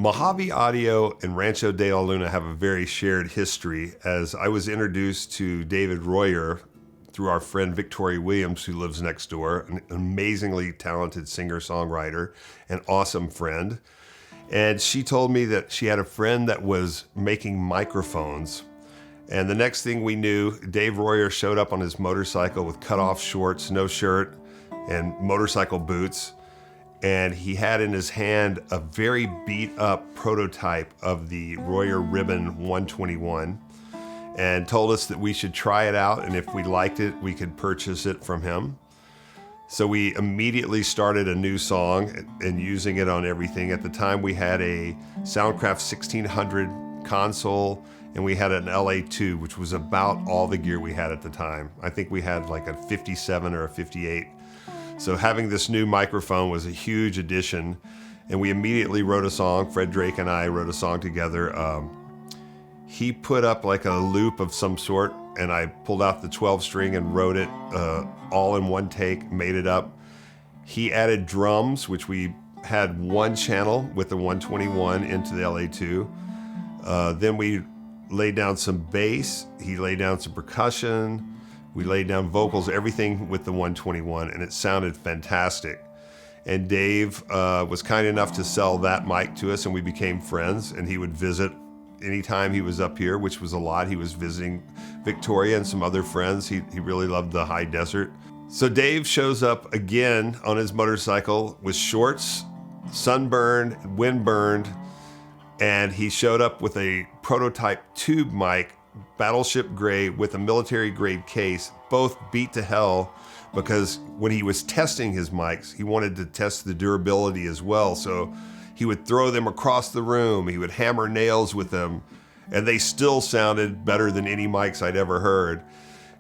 Mojave Audio and Rancho de la Luna have a very shared history, as I was introduced to David Royer through our friend Victoria Williams, who lives next door, an amazingly talented singer-songwriter, an awesome friend. And she told me that she had a friend that was making microphones. And the next thing we knew, Dave Royer showed up on his motorcycle with cut-off shorts, no shirt, and motorcycle boots. And he had in his hand a very beat-up prototype of the Royer Ribbon 121 and told us that we should try it out, and if we liked it, we could purchase it from him. So we immediately started a new song and using it on everything. At the time, we had a Soundcraft 1600 console, and we had an LA2, which was about all the gear we had at the time. I think we had like a 57 or a 58. So having this new microphone was a huge addition, and we immediately wrote a song. Fred Drake and I wrote a song together. He put up like a loop of some sort, and I pulled out the 12 string and wrote it all in one take, made it up. He added drums, which we had one channel with the 121 into the LA2. Then we laid down some bass. He laid down some percussion. We laid down vocals, everything with the 121, and it sounded fantastic. And Dave was kind enough to sell that mic to us, and we became friends, and he would visit anytime he was up here, which was a lot. He was visiting Victoria and some other friends. He really loved the high desert. So Dave shows up again on his motorcycle with shorts, sunburned, windburned, and he showed up with a prototype tube mic, Battleship Gray, with a military grade case, both beat to hell, because when he was testing his mics, he wanted to test the durability as well. So he would throw them across the room, he would hammer nails with them, and they still sounded better than any mics I'd ever heard.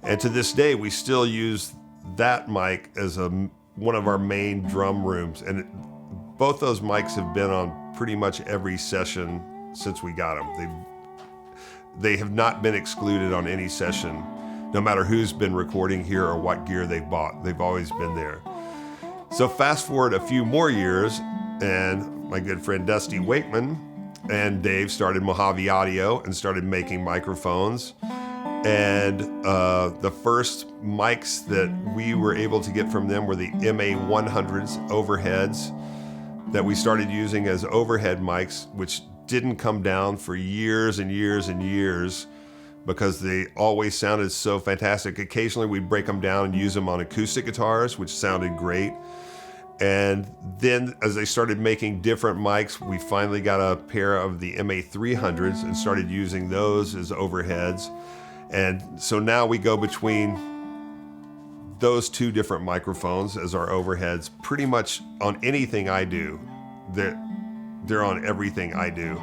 And to this day, we still use that mic as one of our main drum rooms. And both those mics have been on pretty much every session since we got them. They have not been excluded on any session, no matter who's been recording here or what gear they've bought. They've always been there. So fast forward a few more years, and my good friend Dusty Wakeman and Dave started Mojave Audio and started making microphones. And the first mics that we were able to get from them were the MA100s overheads that we started using as overhead mics, which didn't come down for years and years and years because they always sounded so fantastic. Occasionally we'd break them down and use them on acoustic guitars, which sounded great. And then as they started making different mics, we finally got a pair of the MA300s and started using those as overheads. And so now we go between those two different microphones as our overheads pretty much on anything I do. They're on everything I do.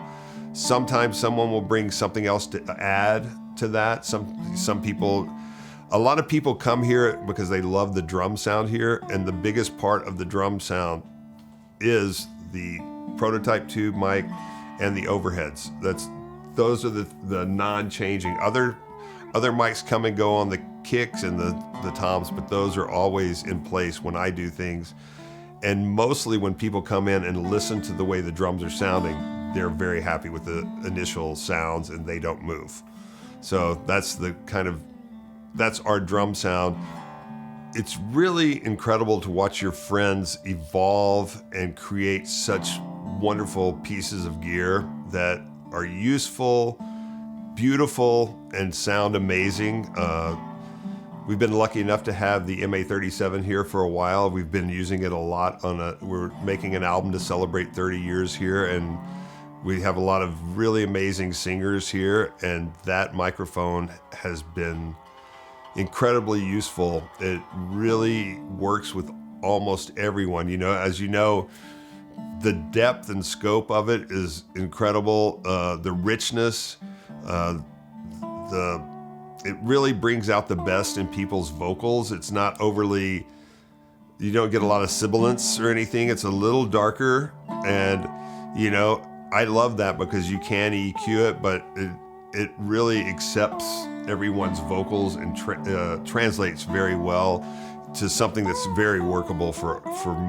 Sometimes someone will bring something else to add to that. Some people, a lot of people come here because they love the drum sound here, and the biggest part of the drum sound is the prototype tube mic and the overheads. Those are the non-changing. Other mics come and go on the kicks and the toms, but those are always in place when I do things. And mostly when people come in and listen to the way the drums are sounding, they're very happy with the initial sounds and they don't move. So that's our drum sound. It's really incredible to watch your friends evolve and create such wonderful pieces of gear that are useful, beautiful, and sound amazing. We've been lucky enough to have the MA37 here for a while. We've been using it a lot we're making an album to celebrate 30 years here, and we have a lot of really amazing singers here, and that microphone has been incredibly useful. It really works with almost everyone. As you know, the depth and scope of it is incredible. The richness, it really brings out the best in people's vocals. It's not overly, you don't get a lot of sibilance or anything. It's a little darker, and I love that because you can EQ it, but it really accepts everyone's vocals and translates very well to something that's very workable for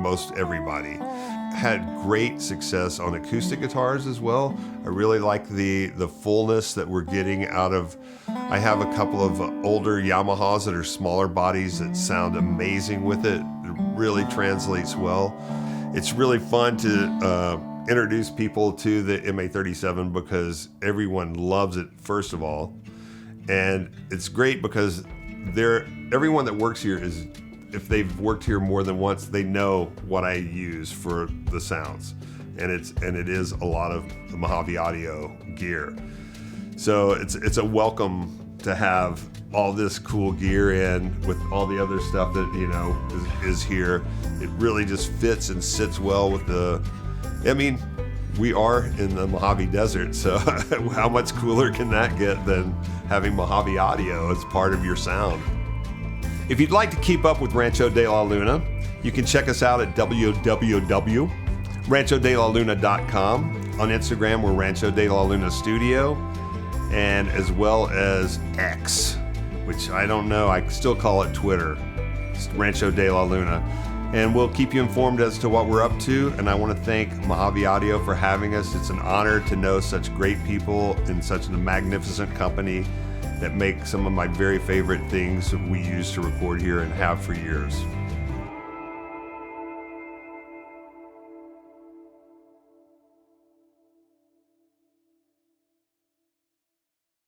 most everybody. had great success on acoustic guitars as well. I really like the fullness that we're getting out of. I have a couple of older Yamahas that are smaller bodies that sound amazing with it. It really translates well. It's really fun to introduce people to the MA37 because everyone loves it, first of all. And it's great because everyone that works here is, if they've worked here more than once, they know what I use for the sounds. And it is a lot of Mojave Audio gear. So it's a welcome to have all this cool gear in with all the other stuff that, you know, is here. It really just fits and sits well with we are in the Mojave Desert, so how much cooler can that get than having Mojave Audio as part of your sound? If you'd like to keep up with Rancho de la Luna, you can check us out at www.ranchodelaluna.com. On Instagram, we're Rancho de la Luna Studio, and as well as X, which I don't know, I still call it Twitter. It's Rancho de la Luna. And we'll keep you informed as to what we're up to. And I want to thank Mojave Audio for having us. It's an honor to know such great people in such a magnificent company that make some of my very favorite things that we use to record here and have for years.